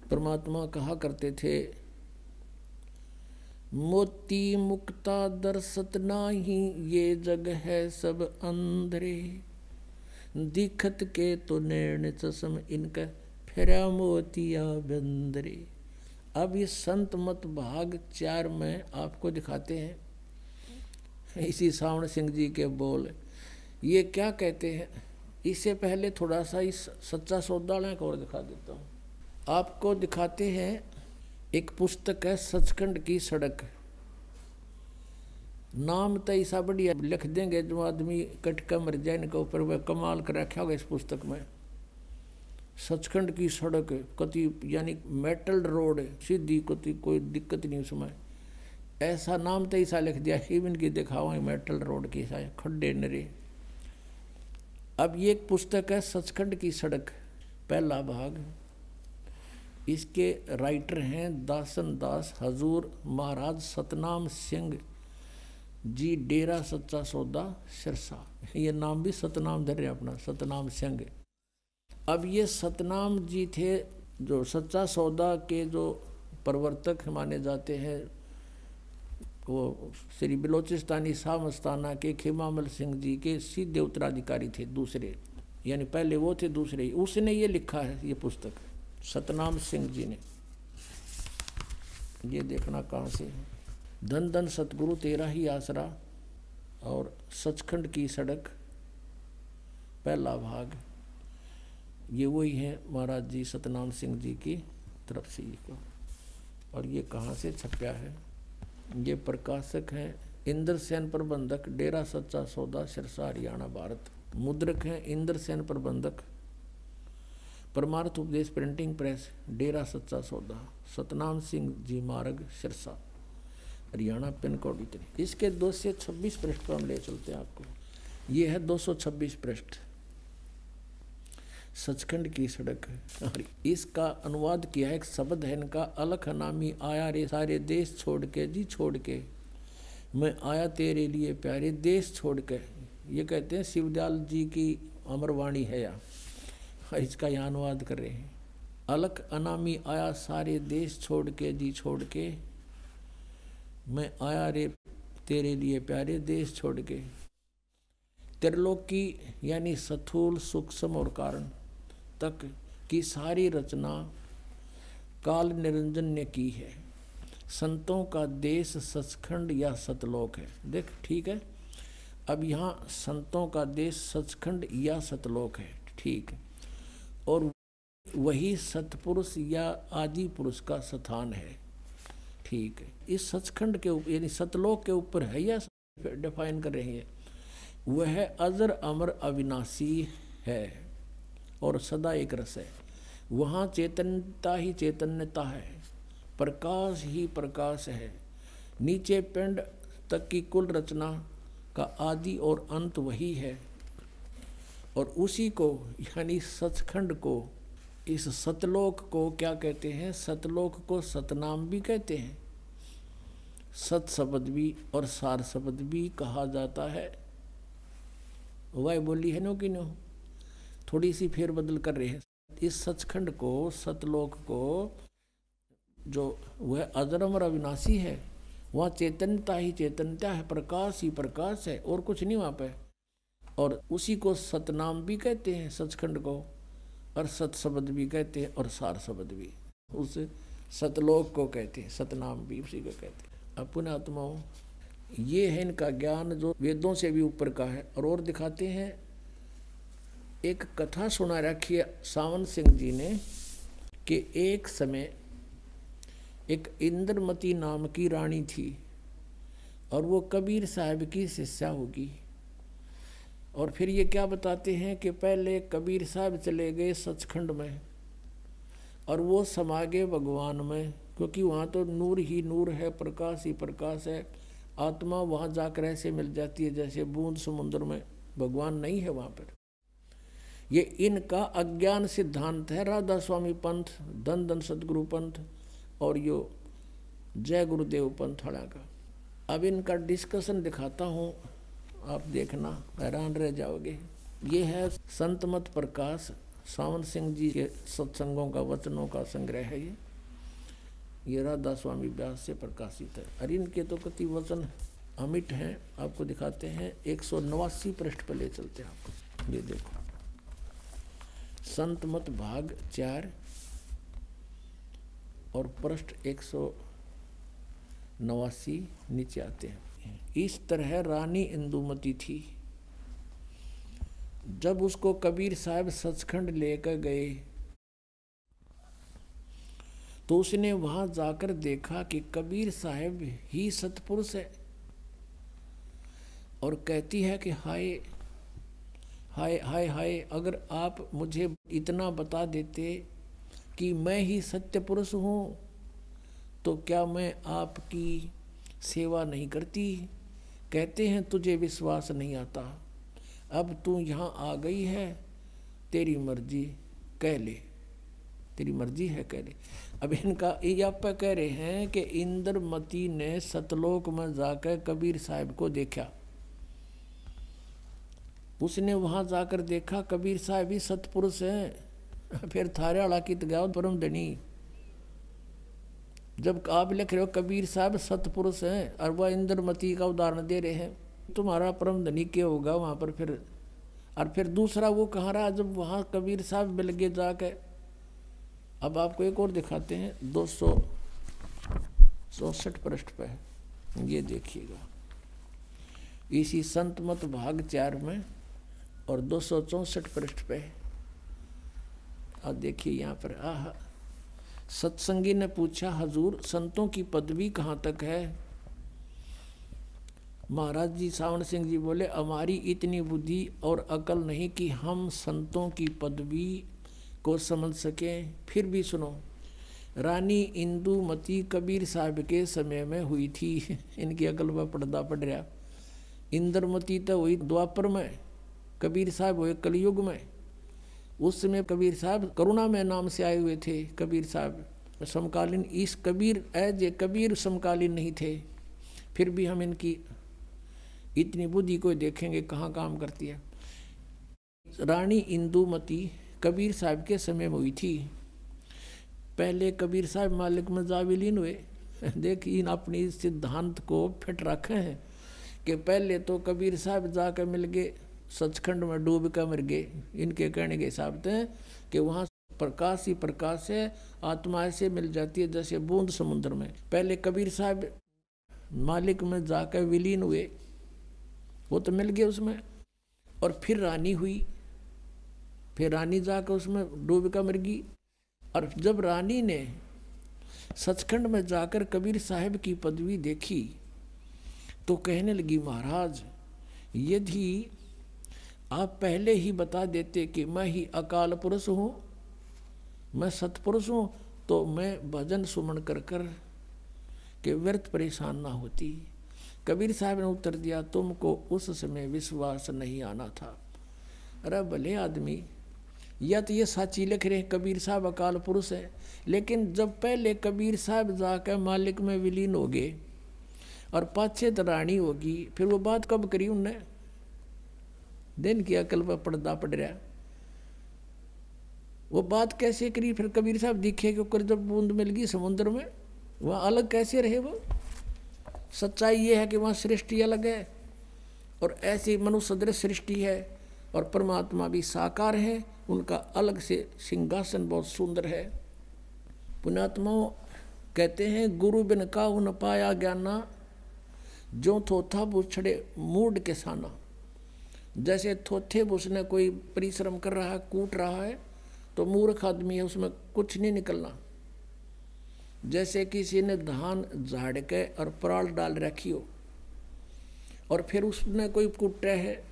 परमात्मा कहा करते थे, मोती मुक्ता दर्शत नाही, ये जग है सब अंधरे, दिखत के तो नैन चश्म इनका, फेरा मोतिया बंदरे। अब ये संत मत भाग 4 में आपको दिखाते हैं इसी सावण सिंह जी के बोल। ये क्या कहते हैं, इससे पहले थोड़ा सा इस सच्चा सौदाला को और दिखा देता हूँ आपको। दिखाते हैं एक पुस्तक है सचखंड की सड़क। नाम तो ऐसा बढ़िया लिख देंगे जो आदमी कटका मर जाए इनके ऊपर, वह कमाल कर रखा होगा इस पुस्तक में। सचखंड की सड़क कति यानी मेटल रोड है सीधी, कति कोई दिक्कत नहीं उसमें। ऐसा नाम तो ऐसा लिख दिया, इवन की दिखाओ मेटल रोड की खड्डे नरे। अब ये एक पुस्तक है सचखंड की सड़क, पहला भाग। इसके राइटर हैं दासन दास हजूर महाराज सतनाम सिंह जी, डेरा सच्चा सौदा सिरसा। ये नाम भी सतनाम धर रहे अपना, सतनाम सिंह। अब ये सतनाम जी थे जो सच्चा सौदा के जो प्रवर्तक माने जाते हैं। वो श्री बलोचिस्तानी शाह मस्ताना के खिमामल सिंह जी के सीधे उत्तराधिकारी थे, दूसरे, यानी पहले वो थे दूसरे। उसने ये लिखा है ये पुस्तक सतनाम सिंह जी ने। ये देखना कहाँ से है। धन धन सतगुरु तेरा ही आसरा और सचखंड की सड़क, पहला भाग। ये वही है महाराज जी सतनाम सिंह जी की तरफ से ये को। और ये कहाँ से छपया है, ये प्रकाशक हैं इंद्र सेन प्रबंधक, डेरा सच्चा सौदा सिरसा हरियाणा भारत। मुद्रक हैं इंद्र सेन प्रबंधक, परमार्थ उपदेश प्रिंटिंग प्रेस, डेरा सच्चा सौदा, सतनाम सिंह जी मार्ग सिरसा हरियाणा, पिन कोड इतने। इसके 226 पृष्ठ पर हम ले चलते हैं आपको। ये है 226 पृष्ठ सचखंड की सड़क। और इसका अनुवाद किया है, एक शब्द है इनका, अलख नामी आया रे सारे देश छोड़ के, जी छोड़ के मैं आया तेरे लिए प्यारे देश छोड़ के। ये कहते हैं शिवदयाल जी की अमरवाणी है या इसका यहाँ अनुवाद कर रहे हैं। अलख अनामी आया सारे देश छोड़ के, जी छोड़ के मैं आया रे तेरे लिए प्यारे देश छोड़ के। त्रिलोकी यानी स्थूल सूक्ष्म और कारण तक की सारी रचना काल निरंजन ने की है। संतों का देश सचखंड या सतलोक है। देख ठीक है, अब यहाँ संतों का देश सचखंड या सतलोक है, ठीक है। और वही सतपुरुष या आदि पुरुष का स्थान है, ठीक है। इस सचखंड के ऊपर यानी सतलोक के ऊपर है या डिफाइन कर रहे हैं। वह अजर अमर अविनाशी है और सदा एक रस है। वहाँ चैतन्यता ही चैतन्यता है, प्रकाश ही प्रकाश है। नीचे पिंड तक की कुल रचना का आदि और अंत वही है। और उसी को यानी सचखंड को, इस सतलोक को क्या कहते हैं, सतलोक को सतनाम भी कहते हैं, सत शब्द भी और सार शब्द भी कहा जाता है। वह बोली है नो कि नो, थोड़ी सी फेर बदल कर रहे हैं। इस सचखंड को, सतलोक को, जो वह अजरमर अविनाशी है, वहाँ चैतन्यता ही चैतन्यता है, प्रकाश ही प्रकाश है और कुछ नहीं वहाँ पे। और उसी को सतनाम भी कहते हैं सचखंड को, और सत शब्द भी कहते हैं और सार शब्द भी। उस सतलोक को कहते हैं, सतनाम भी उसी को कहते हैं। अपने आत्माओं, ये है इनका ज्ञान जो वेदों से भी ऊपर का है। और दिखाते हैं, एक कथा सुना रखी है सावन सिंह जी ने कि एक समय एक इंद्रमती नाम की रानी थी और वो कबीर साहब की शिष्या होगी। और फिर ये क्या बताते हैं कि पहले कबीर साहब चले गए सचखंड में और वो समा गए भगवान में, क्योंकि वहाँ तो नूर ही नूर है, प्रकाश ही प्रकाश है। आत्मा वहाँ जाकर ऐसे मिल जाती है जैसे बूंद समुद्र में, भगवान नहीं है वहाँ पर। ये इनका अज्ञान सिद्धांत है। राधा स्वामी पंथ, धन धन सतगुरु पंथ और यो जय गुरुदेव पंथ वाला का। अब इनका डिस्कशन दिखाता हूँ, आप देखना हैरान रह जाओगे। ये है संत मत प्रकाश सावन सिंह जी के सत्संगों का वचनों का संग्रह है ये राधा स्वामी व्यास से प्रकाशित है। और इनके तो कति वचन अमिट हैं, आपको दिखाते हैं। 189 पृष्ठ पर ले चलते हैं आपको। ये देखो, संत मत भाग 4 और पृष्ठ 189 नीचे आते हैं। इस तरह रानी इंदुमती थी। जब उसको कबीर साहब सचखंड लेकर गए तो उसने वहां जाकर देखा कि कबीर साहब ही सतपुरुष है, और कहती है कि हाय हाय हाय हाय, अगर आप मुझे इतना बता देते कि मैं ही सत्य पुरुष हूँ तो क्या मैं आपकी सेवा नहीं करती। कहते हैं तुझे विश्वास नहीं आता, अब तू यहाँ आ गई है, तेरी मर्जी कह ले, तेरी मर्जी है कह ले। अब इनका ये आप कह रहे हैं कि इंद्रमती ने सतलोक में जाकर कबीर साहब को देखा। उसने वहां जाकर देखा कबीर साहब ही सतपुरुष हैं। फिर थारे वाला की तगाओ परम धनी। जब आप लिख रहे हो कबीर साहब सतपुरुष हैं और वह इंद्रमती का उदाहरण दे रहे हैं, तुम्हारा परम धनी क्या होगा वहां पर फिर। और फिर दूसरा वो कहाँ रहा जब वहां कबीर साहब मिल गए जाके। अब आपको एक और दिखाते हैं 264 पृष्ठ पे, ये देखिएगा इसी संत मत भाग 4 में और 264 पृष्ठ पे। अब देखिए यहाँ पर सत्संगी ने पूछा, हजूर संतों की पदवी कहाँ तक है। महाराज जी सावन सिंह जी बोले, हमारी इतनी बुद्धि और अकल नहीं कि हम संतों की पदवी को समझ सकें। फिर भी सुनो, रानी इंदुमती कबीर साहब के समय में हुई थी। इनकी अकल पर पर्दा पड़ रहा। इंद्रमती तो हुई द्वापर में, कबीर साहब हुए कलयुग में। उस समय कबीर साहब करुणा में नाम से आए हुए थे। कबीर साहब समकालीन, इस कबीर कबीर समकालीन नहीं थे। फिर भी हम इनकी इतनी बुद्धि को देखेंगे कहाँ काम करती है। रानी इंदुमती कबीर साहब के समय में हुई थी। पहले कबीर साहब मालिक में जा विलीन हुए। देखिए अपनी सिद्धांत को फिट रखे हैं कि पहले तो कबीर साहब जाकर मिल गए, सचखंड में डूब कर मर गए। इनके कहने के हिसाब से कि वहाँ प्रकाश ही प्रकाश है, आत्मा ऐसे मिल जाती है जैसे बूंद समुद्र में। पहले कबीर साहब मालिक में जाकर विलीन हुए, वो तो मिल गए उसमें। और फिर रानी हुई, फिर रानी जाकर उसमें डूब कर मर गई। और जब रानी ने सचखंड में जाकर कबीर साहब की पदवी देखी तो कहने लगी, महाराज यदि आप पहले ही बता देते कि मैं ही अकाल पुरुष हूँ, मैं सतपुरुष हूँ, तो मैं भजन सुमन कर कर के व्यर्थ परेशान ना होती। कबीर साहब ने उत्तर दिया, तुमको उस समय विश्वास नहीं आना था। अरे भले आदमी, या तो ये साची लिख रहे हैं कबीर साहब अकाल पुरुष है, लेकिन जब पहले कबीर साहब जाकर मालिक में विलीन हो गए और पाछे तो रानी होगी, फिर वो बात कब करी उनने। दिन की अकल पर पर्दा पड़ रहा। वो बात कैसे करी फिर कबीर साहब दिखे कि जब बूंद मिल गई समुद्र में, वहाँ अलग कैसे रहे वो। सच्चाई ये है कि वहाँ सृष्टि अलग है और ऐसी मनुष्य सदृश सृष्टि है, और परमात्मा भी साकार है, उनका अलग से सिंहासन बहुत सुंदर है। पुण्यात्माओं कहते हैं, गुरु बिन काहू न पाया ज्ञाना, जो थोथा बुछड़े मूड के साना। जैसे थोथे बुसने कोई परिश्रम कर रहा है, कूट रहा है, तो मूर्ख आदमी है, उसमें कुछ नहीं निकलना। जैसे किसी ने धान झाड़ के और पराल डाल रखी हो और फिर उसने कोई कुटे है,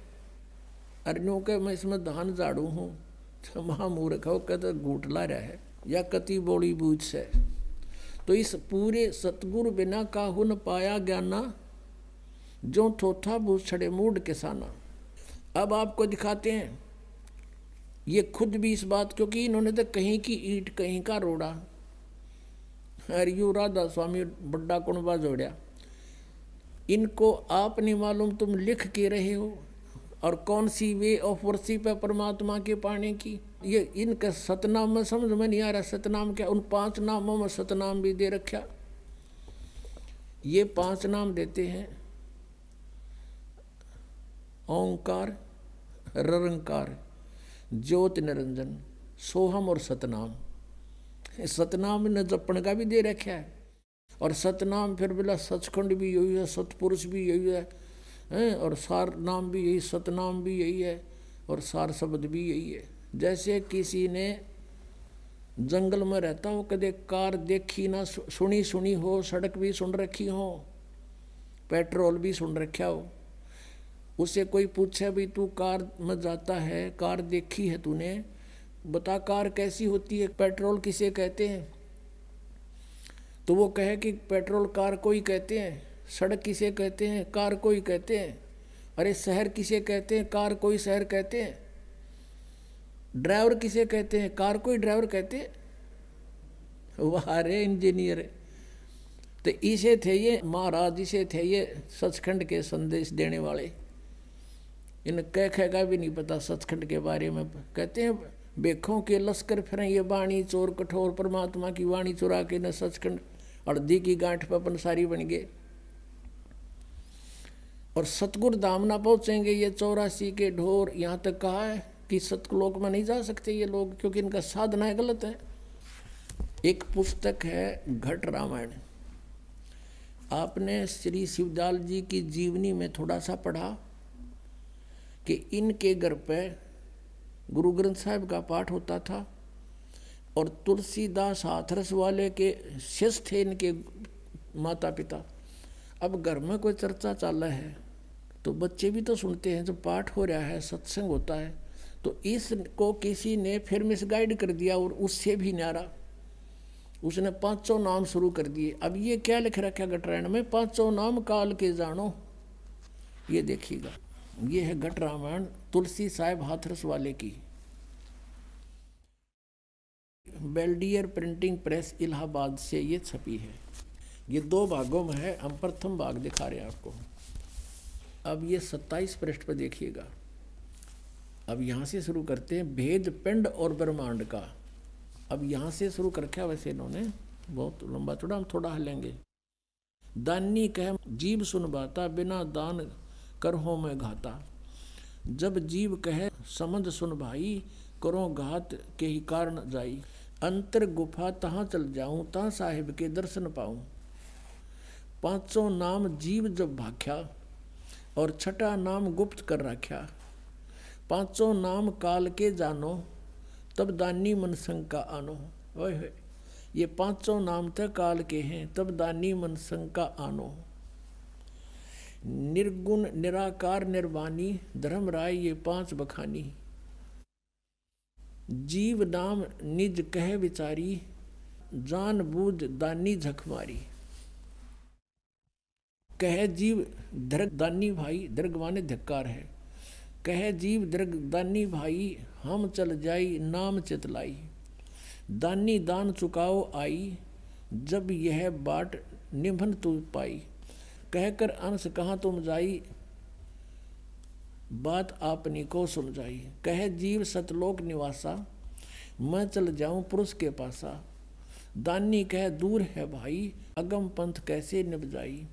अरन्यों के मैं इसमें धान झाड़ू हूँ, तो महामूर्ख हो कहते घूटला रहा है या कति बोली बूझ से। तो इस पूरे सतगुरु बिना काहू न पाया ज्ञाना, जो थोथा बूछड़े मूड के साना। अब आपको दिखाते हैं, ये खुद भी इस बात, क्योंकि इन्होंने तो कहीं की ईंट कहीं का रोड़ा। अरे यू राधा स्वामी बड्डा कुणबा जोड़िया, इनको आप नहीं मालूम तुम लिख के रहे हो और कौन सी वे ऑफ वर्शिप है परमात्मा के पाने की। ये इनका सतनाम में समझ में नहीं आ रहा। सतनाम क्या? उन 5 नामों में सतनाम भी दे रखा। ये 5 नाम देते हैं, ओंकार, ररंकार, ज्योत निरंजन, सोहम और सतनाम। सतनाम ने जपण का भी दे रखा है। और सतनाम फिर बोला सचखंड भी यही है, सतपुरुष भी यही है, और सार नाम भी यही, सतनाम भी यही है, और सार शब्द भी यही है। जैसे किसी ने जंगल में रहता हो, कदे कार देखी ना सुनी हो, सड़क भी सुन रखी हो, पेट्रोल भी सुन रखा हो, उससे कोई पूछे भी तू कार में जाता है, कार देखी है तूने, बता कार कैसी होती है, पेट्रोल किसे कहते हैं? तो वो कहे कि पेट्रोल कार को ही कहते हैं। सड़क किसे कहते हैं? कार को ही कहते हैं। अरे शहर किसे कहते हैं? कार को ही शहर कहते हैं। ड्राइवर किसे कहते हैं? कार को ही ड्राइवर कहते हैं। वाह रे इंजीनियर। तो इसे थे ये महाराज, इसे थे ये सचखंड के संदेश देने वाले। इन कह का भी नहीं पता सचखंड के बारे में। कहते हैं बेखों के लश्कर फिर ये वाणी चोर कठोर, परमात्मा की वाणी चुरा के न सचखंड अर्धी की गांठ पर पंसारी बन गए। और सतगुरु धाम ना पहुंचेंगे ये 84 के ढोर। यहाँ तक कहा है कि सतलोक में नहीं जा सकते ये लोग, क्योंकि इनका साधना गलत है। एक पुस्तक है घट रामायण। आपने श्री शिवदयाल जी की जीवनी में थोड़ा सा पढ़ा कि इनके घर पे गुरु ग्रंथ साहिब का पाठ होता था, और तुलसीदास हाथरस वाले के शिष्य थे इनके माता पिता। अब घर में कोई चर्चा चल रहा है तो बच्चे भी तो सुनते हैं, जब पाठ हो रहा है, सत्संग होता है, तो इसको किसी ने फिर मिसगाइड कर दिया, और उससे भी न्यारा उसने 500 नाम शुरू कर दिए। अब ये क्या लिख रखा है घटरायण में? 500 नाम काल के जानो। ये देखिएगा, ये है घट रामायण तुलसी साहिब हाथरस वाले की। बेल्डियर प्रिंटिंग प्रेस इलाहाबाद से ये छपी है। ये 2 भागों में है, हम प्रथम भाग दिखा रहे हैं आपको। अब ये 27 पृष्ठ पर देखिएगा। अब यहाँ से शुरू करते हैं, भेद पिंड और ब्रह्मांड का। अब यहाँ से शुरू कर रखा, वैसे इन्होंने बहुत लंबा चौड़ा, हम थोड़ा हलेंगे। दानी कह जीव सुन बाता, बिना दान कर हो मैं घाता। जब जीव कहे समझ सुन भाई, करो घात के ही कारण जाई। अंतर गुफा तहाँ चल जाऊं, तहाँ साहिब के दर्शन पाऊं। 500 नाम जीव जब भाख्या, और 6ठा नाम गुप्त कर रख्या। 500 नाम काल के जानो, तब दानी मन शंका आनो। ओए ये 500 नाम तक काल के हैं, तब दानी मन शंका आनो। निर्गुण निराकार निर्वाणी, धर्म राय ये 5 बखानी। जीव नाम निज कह विचारी, जान बूझ दानी झक मारी। कह जीव दर्ग दानी भाई, दर्ग माने धिक्कार है। कह जीव दर्ग दानी भाई, हम चल जाई नाम चितलाई। दानी दान चुकाओ आई, जब यह बाट निभन तू पाई। कहकर अंश कहाँ तुम जाई, बात आपनी को सुन जाई। कह जीव सतलोक निवासा, मैं चल जाऊं पुरुष के पासा। दानी कह दूर है भाई, अगम पंथ कैसे निभ जाई।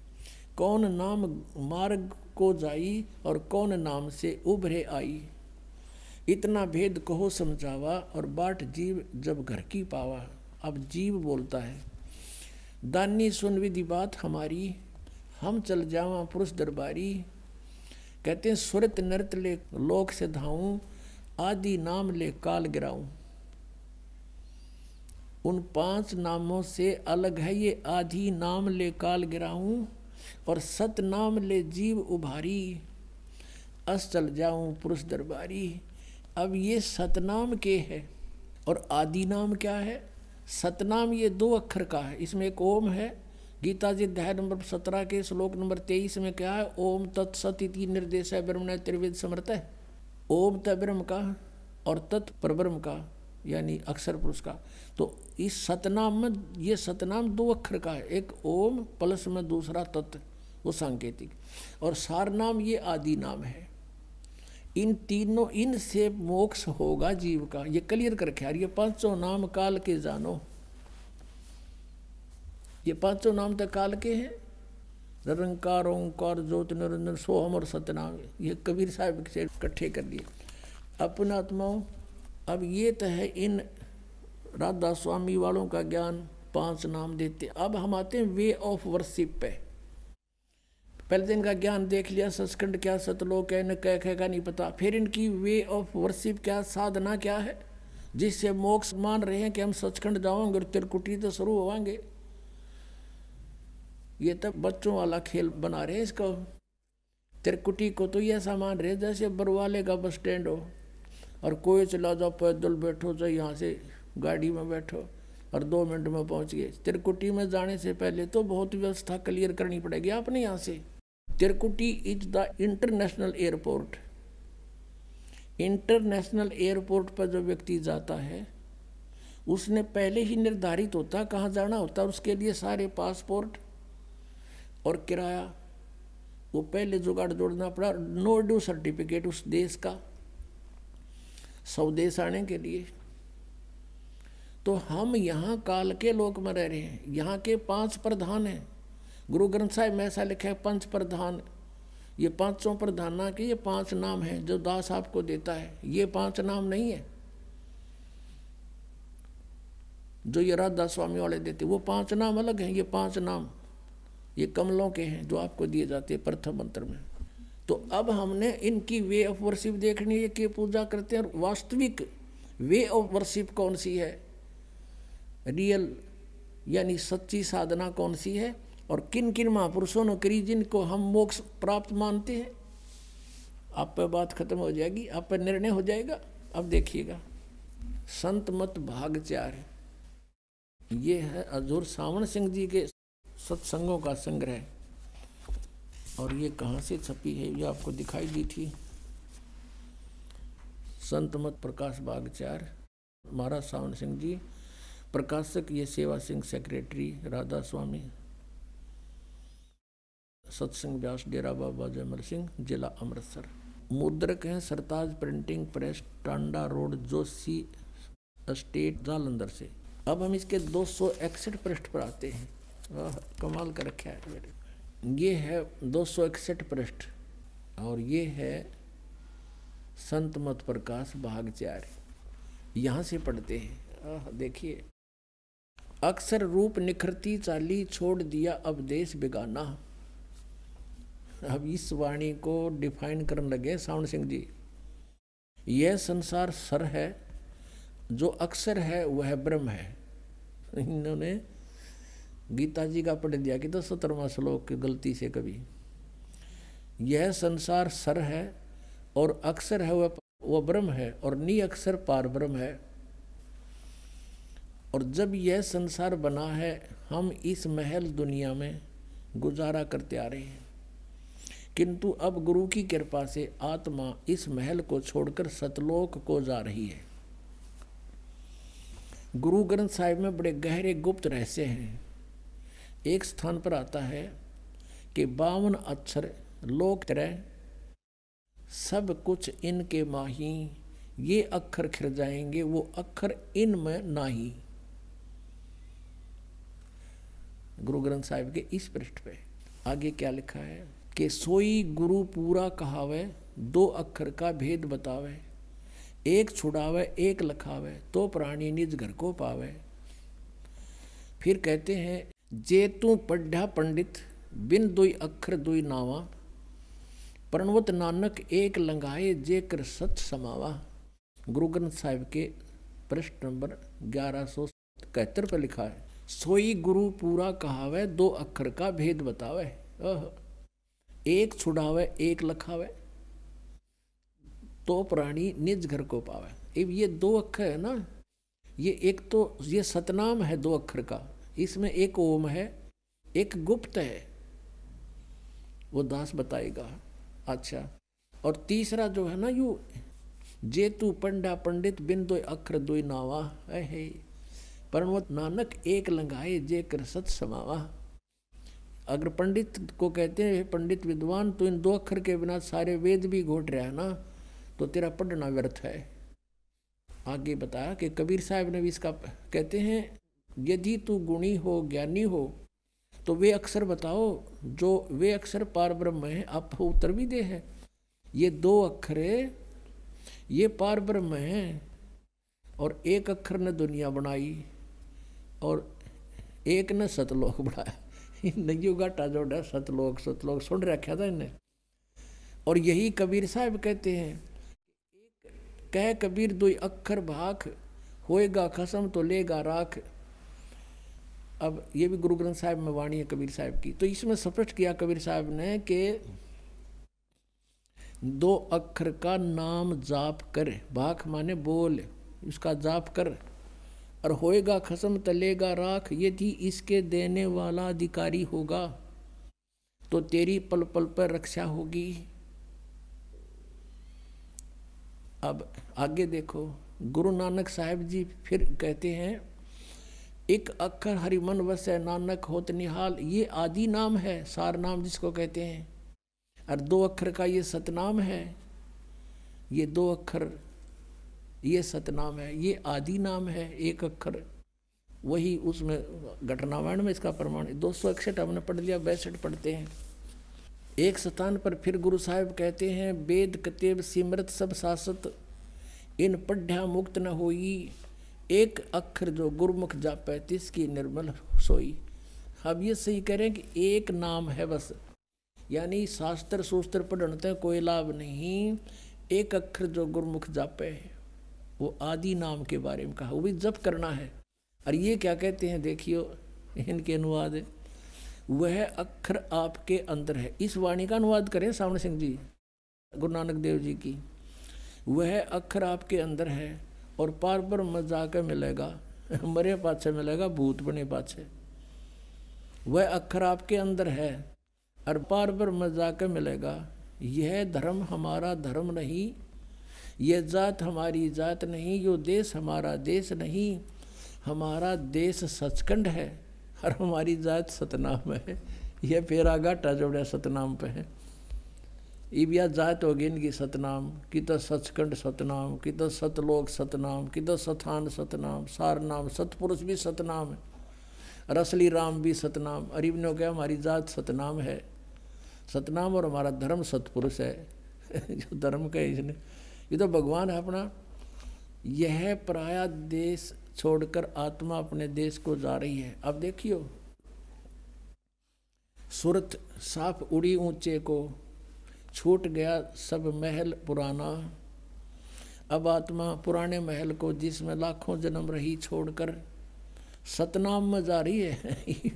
कौन नाम मार्ग को जाई, और कौन नाम से उभरे आई। इतना भेद कहो समझावा, और बाट जीव जब घर की पावा। अब जीव बोलता है, दानी सुन विधि बात हमारी, हम चल जावा पुरुष दरबारी। कहते हैं सुरत नृत ले लोक से धाऊं, आदि नाम ले काल गिराऊं। उन 5 नामों से अलग है ये आदि नाम ले काल गिराऊं, और सत नाम ले जीव उभारी। अस चल जाऊं पुरुष दरबारी। अब ये सतनाम के है, और आदि नाम क्या है? सतनाम ये 2 अक्षर का है। इसमें एक ओम है। गीता जी अध्याय नंबर 17 के श्लोक नंबर 23 में क्या है? ओम तत्सत इति निर्देश है ब्रह्मण त्रिवेद समर्थ है। ओम त ब्रह्म का और तत् परब्रह्म का, यानी अक्षर पुरुष का। तो इस सतनाम में ये सतनाम 2 अक्षर का है। एक ओम प्लस में दूसरा तत्, वो सांकेतिक। और सार नाम ये आदि नाम है। इन तीनों, इनसे मोक्ष होगा जीव का, ये क्लियर करके यार। ये पांचों नाम काल के जानो, ये पांचों नाम तो काल के हैं। निरंकार, ओंकार, ज्योति निरंजन, सोहम और सतनाम, ये कबीर साहब से इकट्ठे कर लिए। अपने आत्माओं, अब ये तो है इन राधा स्वामी वालों का ज्ञान, 5 नाम देते। अब हम आते हैं वे ऑफ वर्शिप पे। पहले दिन का ज्ञान देख लिया, सचखंड क्या, सतलोक है, न कह का नहीं पता। फिर इनकी वे ऑफ वर्शिप क्या, साधना क्या है, जिससे मोक्ष मान रहे हैं कि हम सचखंड जाओगे और त्रिकुटी तो शुरू होवांगे। ये तब बच्चों वाला खेल बना रहे हैं इसको। त्रिकुटी को तो ये ऐसा मान रहे जैसे बरवाले का बस स्टैंड हो और कोई चला जाओ, पैदल बैठो, चाहे यहाँ से गाड़ी में बैठो और 2 मिनट में पहुँच गए। त्रिकुटी में जाने से पहले तो बहुत व्यवस्था क्लियर करनी पड़ेगी आपने यहाँ से। Trikuti is the international airport. International airport पर जो व्यक्ति जाता है उसने पहले ही निर्धारित होता कहाँ जाना होता, उसके लिए सारे पासपोर्ट और किराया वो पहले जुगाड़ जोड़ना पड़ा। नो ड्यू सर्टिफिकेट उस देश का, स्वदेश आने के लिए। तो हम यहाँ काल के लोक में रह रहे हैं। यहाँ के 5 प्रधान हैं। गुरु ग्रंथ साहिब में ऐसा लिखा है 5 प्रधान। ये 5 प्रधाना के ये 5 नाम हैं जो दास आपको देता है। ये 5 नाम नहीं है जो ये राधा स्वामी वाले देते, वो 5 नाम अलग हैं। ये 5 नाम ये कमलों के हैं जो आपको दिए जाते हैं प्रथम मंत्र में। तो अब हमने इनकी वे ऑफ वर्शिप देखनी है कि पूजा करते हैं, और वास्तविक वे ऑफ वर्शिप कौन सी है, रियल यानी सच्ची साधना कौन सी है, और किन किन महापुरुषों ने करी जिनको हम मोक्ष प्राप्त मानते हैं। आप पे बात खत्म हो जाएगी, आप पे निर्णय हो जाएगा। अब देखिएगा, संत मत भाग 4, ये है हजूर सावण सिंह जी के सत्संगों का संग्रह। और ये कहाँ से छपी है, ये आपको दिखाई दी थी। संत मत प्रकाश भाग 4, महाराज सावण सिंह जी, प्रकाशक ये सेवा सिंह, सेक्रेटरी राधा स्वामी, सत्संग व्यास, डेरा बाबा जयमल सिंह, जिला अमृतसर। मुद्रक हैं Sartaj printing press, Tanda road, Joshi estate, Jalandhar से। अब हम इसके 261 पृष्ठ पर आते हैं। कमाल कर रखा है मेरे। ये है 261 पृष्ठ और ये है संत मत प्रकाश भाग 4। यहाँ से पढ़ते हैं। देखिए, अक्सर रूप निखरती चाली, छोड़ दिया अब देश बेगाना। अब इस वाणी को डिफाइन करने लगे सावण सिंह जी। यह संसार सर है, जो अक्सर है वह ब्रह्म है। इन्होंने गीता जी का पढ़ दिया कि तो 17वां श्लोक की गलती से कभी। यह संसार सर है और अक्सर है वह ब्रह्म है, और नी अक्सर पार ब्रह्म है। और जब यह संसार बना है, हम इस महल दुनिया में गुजारा करते आ रहे हैं, किंतु अब गुरु की कृपा से आत्मा इस महल को छोड़कर सतलोक को जा रही है। गुरु ग्रंथ साहिब में बड़े गहरे गुप्त रहस्य हैं। एक स्थान पर आता है कि 52 अक्षर लोक तरह, सब कुछ इनके माही, ये अक्षर खिर जाएंगे, वो अक्षर इनमें नाही। गुरु ग्रंथ साहिब के इस पृष्ठ पे आगे क्या लिखा है कि सोई गुरु पूरा कहावे, 2 अक्षर का भेद बतावे, एक छुड़ावे एक लखावे, तो प्राणी निज घर को पावे। फिर कहते हैं, जे तू पढ़ा पंडित, बिन 2 अक्षर 2 नावा, प्रणवत नानक एक लंघाए, जे कर सच समावा। गुरु ग्रंथ साहिब के पृष्ठ नंबर 1171 पर लिखा है, सोई गुरु पूरा कहावे, 2 अक्षर का भेद बतावे, एक छुड़ावे एक लखावे, तो प्राणी निज घर को पावे। अब ये 2 अक्षर है ना, ये एक तो ये सतनाम है 2 अक्षर का, इसमें एक ओम है, एक गुप्त है, वो दास बताएगा। अच्छा, और तीसरा जो है ना, यू जे तू पंडा पंडित, बिन 2 अक्षर 2 नावा, है परमत नानक एक लंघाए, जे कर सच समावा। अगर पंडित को कहते हैं पंडित विद्वान, तो इन 2 अक्षर के बिना सारे वेद भी घोट रहा है ना, तो तेरा पढ़ना व्यर्थ है। आगे बताया कि कबीर साहब ने भी इसका कहते हैं, यदि तू गुणी हो, ज्ञानी हो, तो वे अक्षर बताओ जो वे अक्षर पार ब्रह्म है। आप उत्तर भी दे है, ये 2 अक्षर ये पार ब्रह्म है, और एक अक्षर ने दुनिया बनाई और एक ने सतलोक बनाया। नयू घाटा जोड़ा सतलोक सतलोक सुन रखा था इन्हें। और यही कबीर साहब कहते हैं, कह कबीर 2 अक्षर भाख, होएगा खसम तो लेगा राख। अब ये भी गुरु ग्रंथ साहिब में वाणी है कबीर साहब की। तो इसमें स्पष्ट किया कबीर साहब ने कि 2 अक्षर का नाम जाप कर, भाख माने बोल, उसका जाप कर, और होएगा खसम तलेगा राख। यदि इसके देने वाला अधिकारी होगा तो तेरी पल पल पर रक्षा होगी। अब आगे देखो, गुरु नानक साहब जी फिर कहते हैं, एक अक्षर हरि मन वसै नानक होत निहाल। ये आदि नाम है, सार नाम जिसको कहते हैं, और 2 अक्षर का ये सतनाम है। ये 2 अक्षर ये सतनाम है, ये आदि नाम है। एक अक्षर वही उसमें घटनावाण में इसका प्रमाण 261 हमने पढ़ लिया, 62 पढ़ते हैं। एक स्थान पर फिर गुरु साहिब कहते हैं, वेद कतेब सिमरत सब सासत, इन पढ़्या मुक्त न होई। एक अक्षर जो गुरुमुख जापै तिसकी निर्मल सोई। अब ये सही कह रहे हैं कि एक नाम है बस, यानी शास्त्र सूस्त्र पढ़ने तक कोई लाभ नहीं। एक अक्षर जो गुरुमुख जापै है, वो आदि नाम के बारे में कहा, वो भी जप करना है। और ये क्या कहते हैं, देखियो इनके अनुवाद, वह अक्षर आपके अंदर है। इस वाणी का अनुवाद करें सावण सिंह जी, गुरु नानक देव जी की। वह अक्षर आपके अंदर है और पार ब्रह्म जाकर मिलेगा, मरे पाछे मिलेगा, भूत बने पाछे। वह अक्षर आपके अंदर है और पार ब्रह्म जाकर मिलेगा। यह धर्म हमारा धर्म नहीं, यह जात हमारी जात नहीं, यो देश हमारा देश नहीं। हमारा देश सचखंड है और हमारी जात सतनाम है। यह फेरा घाटा जोड़ा सतनाम पे है। इबिया जात होगी इनकी सतनाम की, तो सचखंड सतनाम की, तो सतलोक सतनाम की, तो सथान सतनाम, सार नाम सतपुरुष भी सतनाम है, और असली राम भी सतनाम। अरीब ने क्या, हमारी जात सतनाम है, सतनाम, और हमारा धर्म सतपुरुष है। जो धर्म का इसने, ये तो भगवान है अपना। यह पराया देश छोड़कर आत्मा अपने देश को जा रही है। अब देखियो, सूरत साफ उड़ी ऊंचे को, छूट गया सब महल पुराना। अब आत्मा पुराने महल को, जिसमें लाखों जन्म रही, छोड़कर सतनाम में जा रही है।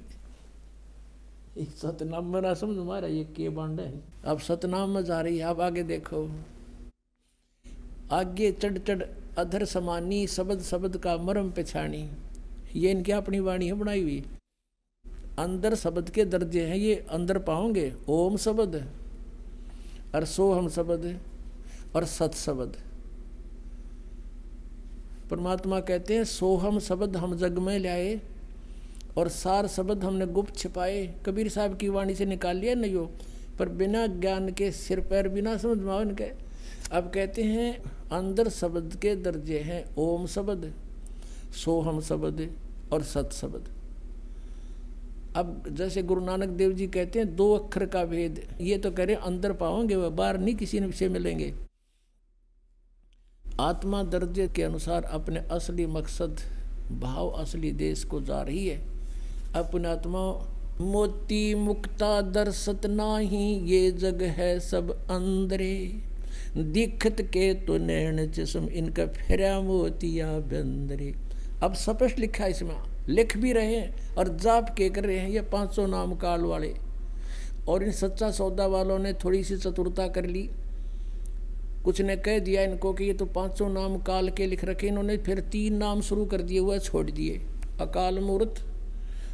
सतनाम में ना समझ मारा ये के बांड है। अब सतनाम में जा रही है। अब आगे देखो, आगे चढ़ चढ़ अधर समानी, शब्द शब्द का मरम पिछानी। ये इनकी अपनी वाणी है बनाई हुई। अंदर शब्द के दर्जे हैं, ये अंदर पाओगे। ओम शब्द और सोहम शब्द और सत शब्द। परमात्मा कहते हैं, सोहम शब्द हम जग में लाए और सार शब्द हमने गुप्त छिपाए। कबीर साहब की वाणी से निकाल लिया नहीं हो, पर बिना ज्ञान के, सिर पैर बिना समझ में आओ इनके। अब कहते हैं, अंदर शब्द के दर्जे हैं ओम शब्द, सोहम शब्द और सत शब्द। अब जैसे गुरु नानक देव जी कहते हैं 2 अक्षर का भेद, ये तो कह रहे अंदर पाओगे, वह बाहर नहीं किसी से मिलेंगे। आत्मा दर्जे के अनुसार अपने असली मकसद, भाव, असली देश को जा रही है। अपने आत्मा मोती मुक्ता दर्शत नाही, ये जग है सब अंदरे। दिखत के तो नैन जिस्म, इनका फेरा मोतिया बंदरे। अब स्पष्ट लिखा है, इसमें लिख भी रहे हैं और जाप के कर रहे हैं ये 500 नाम काल वाले। और इन सच्चा सौदा वालों ने थोड़ी सी चतुरता कर ली, कुछ ने कह दिया इनको कि ये तो 500 नाम काल के लिख रखे। इन्होंने फिर 3 नाम शुरू कर दिए, वह छोड़ दिए, अकाल मूर्त,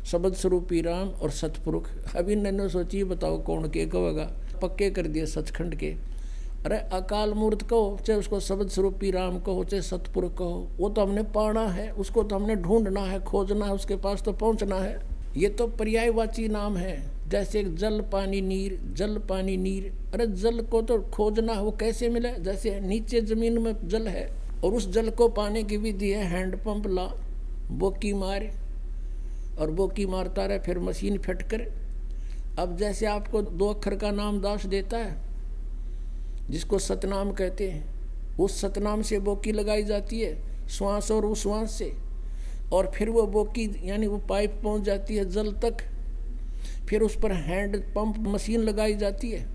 शब्द स्वरूपी राम और सतपुरुष। अभी इन्होंने सोची बताओ कौन के कहोगा, पक्के कर दिए सचखंड के। अरे अकाल मूर्त कहो, चाहे उसको शब्द स्वरूपी राम कहो, चाहे सतपुरुष कहो, वो तो हमने पाना है, उसको तो हमने ढूंढना है, खोजना है, उसके पास तो पहुंचना है। ये तो पर्यायवाची नाम है, जैसे जल पानी नीर, जल पानी नीर। अरे जल को तो खोजना, वो कैसे मिले? जैसे नीचे जमीन में जल है और उस जल को पाने की विधि है हैंडपंप ला, बोकी मार, और बोकी मारता रहे, फिर मशीन फिट कर। अब जैसे आपको 2 अक्षर का नाम दास देता है, जिसको सतनाम कहते हैं, उस सतनाम से बोकी लगाई जाती है श्वास और उश्वास से, और फिर वो बोकी यानी वो पाइप पहुंच जाती है जल तक। फिर उस पर हैंड पंप मशीन लगाई जाती है।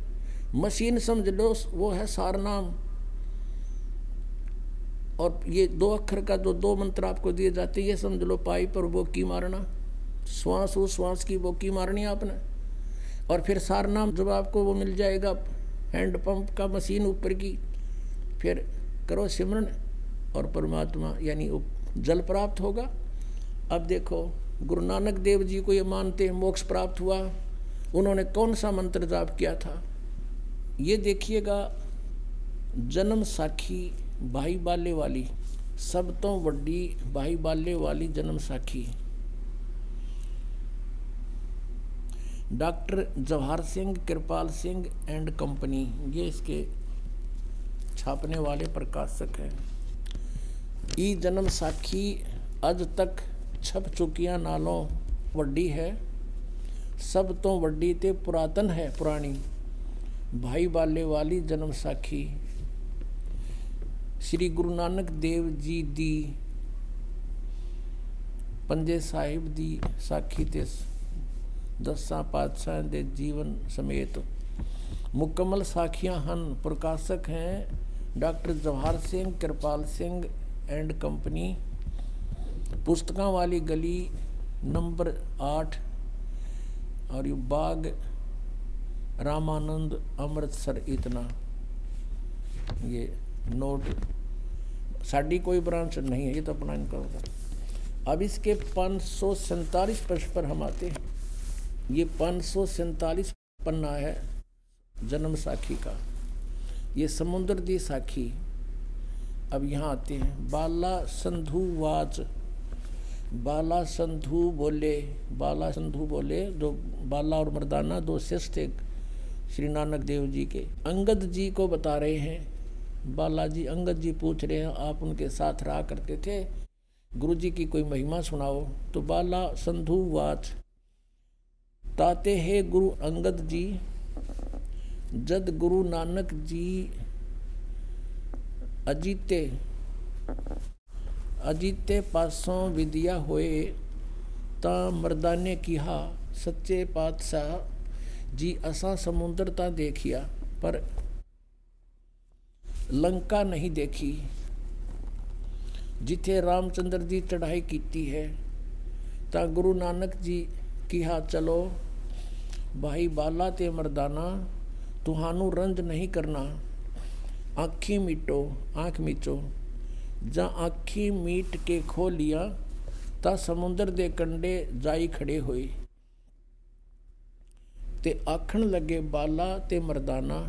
मशीन समझ लो वो है सारनाम। और ये 2 अक्षर का जो 2 मंत्र आपको दिए जाते हैं, ये समझ लो पाइप और बोकी मारना, श्वास उश्वास की बोकी मारनी आपने। और फिर सारनाम जब आपको वो मिल जाएगा हैंडपंप का मशीन ऊपर की, फिर करो सिमरन और परमात्मा यानी जल प्राप्त होगा। अब देखो गुरु नानक देव जी को ये मानते हैं मोक्ष प्राप्त हुआ, उन्होंने कौन सा मंत्र जाप किया था? ये देखिएगा, जन्म साखी भाई बाले वाली, सब तो वड्डी भाई बाले वाली जन्म साखी। Doctor Jawahar Singh Kripal Singh and company, ये इसके छापने वाले प्रकाशक हैं। ई जन्म साखी अज तक छप चुकिया नालों वड्डी है, सब तो वड्डी ते पुरातन है पुरानी, भाई बाले वाली जन्म साखी। श्री गुरु नानक देव जी दी पंजे साहिब दी साखी ते 10 पातशाह दे जीवन समेत मुकम्मल साखियां हन। प्रकाशक हैं doctor Jawahar Singh Kripal Singh and company, पुस्तकों वाली गली नंबर 8 और ये बाग रामानंद अमृतसर। इतना ये नोट, साड़ी कोई ब्रांच नहीं है, ये तो अपना इनका होता। अब इसके 547 पृष्ठ पर हम आते हैं। ये 547 पन्ना है जन्म साखी का, ये समुद्र दी साखी। अब यहाँ आते हैं। बाला संधु वाच, बाला संधु बोले, बाला संधु बोले, जो बाला और मर्दाना 2 शिष्य थे श्री नानक देव जी के, अंगद जी को बता रहे हैं। बालाजी अंगद जी पूछ रहे हैं, आप उनके साथ रहा करते थे, गुरु जी की कोई महिमा सुनाओ। तो बाला संधु वाच, ताते है गुरु अंगद जी, जद गुरु नानक जी अजीते पासों विद्या होए, ता मर्दाने किहा सच्चे पातशाह जी असा समुद्र ता देखिया, पर लंका नहीं देखी, जिथे रामचंद्र जी चढ़ाई कीती है। ता गुरु नानक जी किहा चलो भाई बाला ते मर्दाना, तुहानू रंज नहीं करना, आँखी मीटो, आँख मीचो। जा आँखी मीट के खो लिया, ता समुद्र दे कंडे जाई खड़े होए, ते आखण लगे बाला ते मर्दाना,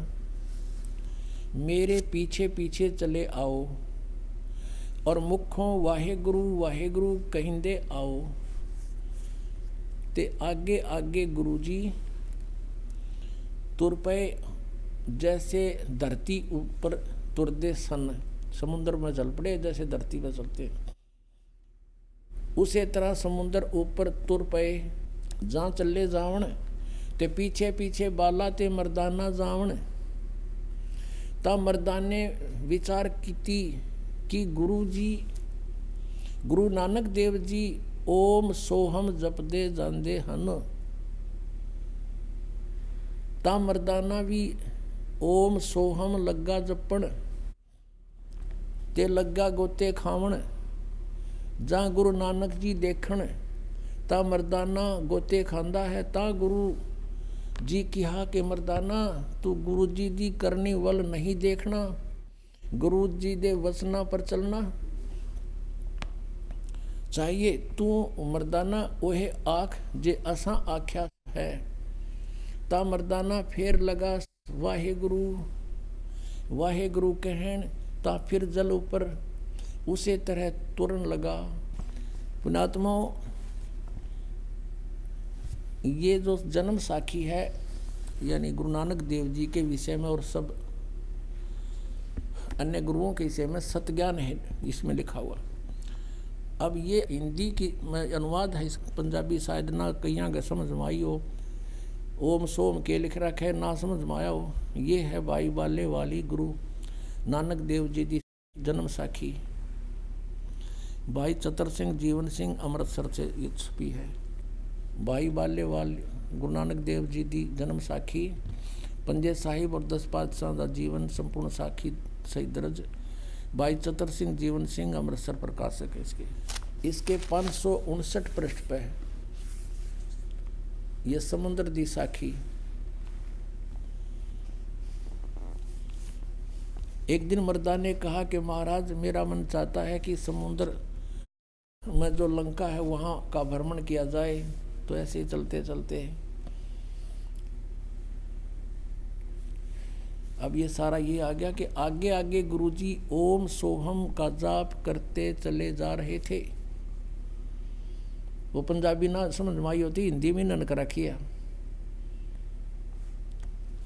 मेरे पीछे पीछे चले आओ, और मुखों वाहेगुरु वाहेगुरु कहिंदे आओ। ते आगे आगे गुरुजी तुर पे, जैसे धरती ऊपर तुरदे सन, समुद्र में चल पड़े जैसे धरती में चलते, उसी तरह समुद्र ऊपर तुर पे। जहाँ चले जावण, ते पीछे पीछे बाला ते मर्दाना जावण। ता मर्दाने विचार कीती कि गुरु जी, गुरु नानक देव जी ओम सोहम जपदे जांदे हन। ता मर्दाना भी ओम सोहम लगा जपण, ते लगा गोते खावण। जा गुरु नानक जी देखण, ता मर्दाना गोते खांदा है। ता गुरु जी कहा कि मर्दाना तू गुरु जी दी करनी वल नहीं देखना, गुरु जी दे वचना पर चलना चाहिए। तू मर्दाना ओहे आख जे असा आख्या है। ता मर्दाना फेर लगा वाहेगुरु वाहेगुरु कहन। ता फिर जल ऊपर उसे तरह तुरन लगा। पुणात्माओं, ये जो जन्म साखी है यानी गुरु नानक देव जी के विषय में और सब अन्य गुरुओं के विषय में सतज्ञान है इसमें लिखा हुआ। अब ये हिंदी की में अनुवाद है, इस पंजाबी शायद ना कहीं आगे समझ में आई हो, ओम सोम के लिख रखा है ना समझ में आया हो। ये है बाई बाले वाली गुरु नानक देव जी की जन्म साखी। भाई चतर सिंह जीवन सिंह अमृतसर से ये छपी है। भाई बाले वाले गुरु नानक देव जी की जन्म साखी, पंजे साहिब और 10 पातशाह का जीवन संपूर्ण साखी सही दर्ज। भाई चतर सिंह जीवन सिंह अमृतसर प्रकाशक है इसके 559 पृष्ठ पे है ये समुद्र दी साखी। एक दिन मर्दा ने कहा कि महाराज मेरा मन चाहता है कि समुद्र में जो लंका है वहां का भ्रमण किया जाए। तो ऐसे ही चलते चलते अब ये सारा ये आ गया कि आगे आगे गुरुजी ओम सोहम का जाप करते चले जा रहे थे। वो पंजाबी ना समझ में आई होती, हिंदी में ननक रखी है।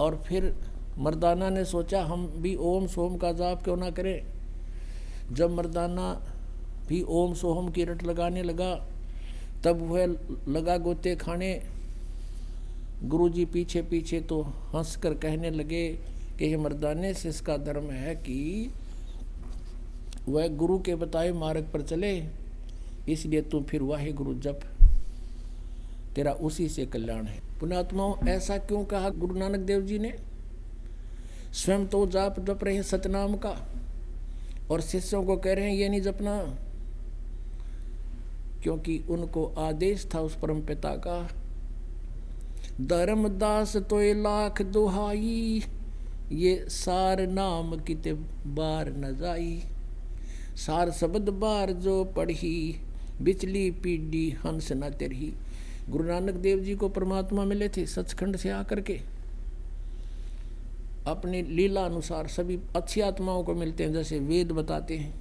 और फिर मर्दाना ने सोचा हम भी ओम सोहम का जाप क्यों ना करें। जब मर्दाना भी ओम सोहम की रट लगाने लगा तब वह लगा गोते खाने। गुरुजी पीछे पीछे तो हंसकर कहने लगे कि हे मर्दाने से इसका धर्म है कि वह गुरु के बताए मार्ग पर चले, इसलिए तू फिर वाहे गुरु जप, तेरा उसी से कल्याण है। पुण्यात्माओं ऐसा क्यों कहा गुरु नानक देव जी ने? स्वयं तो जाप जप रहे हैं सतनाम का और शिष्यों को कह रहे हैं ये नहीं जपना, क्योंकि उनको आदेश था उस परम पिता का, धर्मदास तो लाख दुहाई, ये सार नाम किते बार न जाई, सार शब्द बार जो पढ़ी, बिचली पीढ़ी हंस न तेरही। गुरु नानक देव जी को परमात्मा मिले थे सचखंड से आकर के, अपनी लीला अनुसार सभी अच्छी आत्माओं को मिलते हैं जैसे वेद बताते हैं।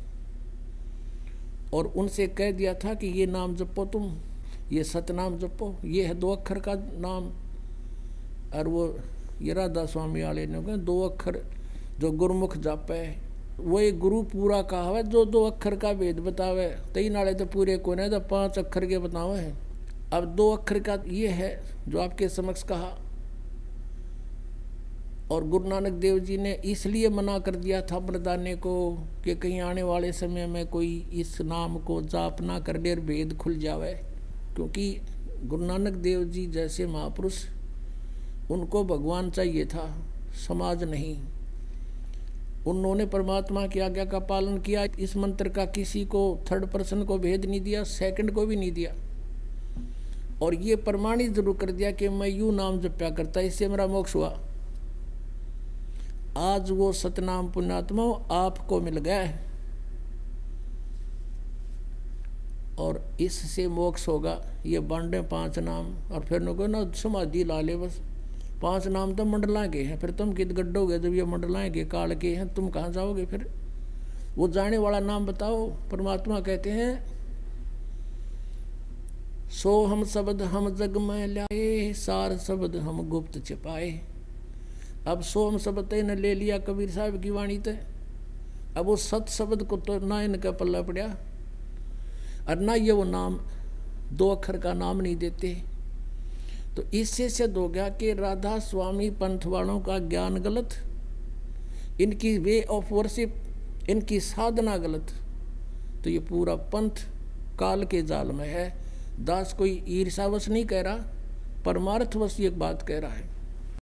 और उनसे कह दिया था कि ये नाम जपो तुम, ये सतनाम जपो, ये है 2 अक्षर का नाम। और वो ये राधा स्वामी वाले ने कहा 2 अक्षर जो गुरुमुख जापे वो एक गुरु पूरा कहा है जो 2 अक्षर का वेद बतावे। 3 नाले तो पूरे को नहीं तो 5 अक्षर के बतावे हैं। अब 2 अक्षर का ये है जो आपके समक्ष कहा। और गुरु नानक देव जी ने इसलिए मना कर दिया था मर्दाने को कि कहीं आने वाले समय में कोई इस नाम को जाप ना कर ले और भेद खुल जावे, क्योंकि गुरु नानक देव जी जैसे महापुरुष उनको भगवान चाहिए था, समाज नहीं। उन्होंने परमात्मा की आज्ञा का पालन किया। इस मंत्र का किसी को 3rd पर्सन को भेद नहीं दिया, 2nd को भी नहीं दिया। और ये प्रमाणित जरूर कर दिया कि मैं यूं नाम जप्या करता, इससे मेरा मोक्ष हुआ। आज वो सतनाम पुण्यात्मा आपको मिल गया है और इससे मोक्ष होगा। ये बांटे 5 नाम और फिर नको ना समाधि ला ले, बस 5 नाम तो मंडला के हैं। फिर तुम कित गड्ढोगे जब ये मंडलाएं के काल के हैं, तुम कहाँ जाओगे? फिर वो जाने वाला नाम बताओ। परमात्मा कहते हैं सो हम शब्द हम जग में लाए, सार शब्द हम गुप्त छिपाए। अब सोम शब्द ने ले लिया कबीर साहब की वाणी ते, अब वो सत शब्द को तो ना इनका पल्ला पड़ा और ना ये वो नाम 2 अक्षर का नाम नहीं देते। तो इससे सिद्ध हो गया कि राधा स्वामी पंथ वालों का ज्ञान गलत, इनकी वे ऑफ वर्शिप, इनकी साधना गलत। तो ये पूरा पंथ काल के जाल में है। दास कोई ईर्षावश नहीं कह रहा, परमार्थवश ये बात कह रहा है।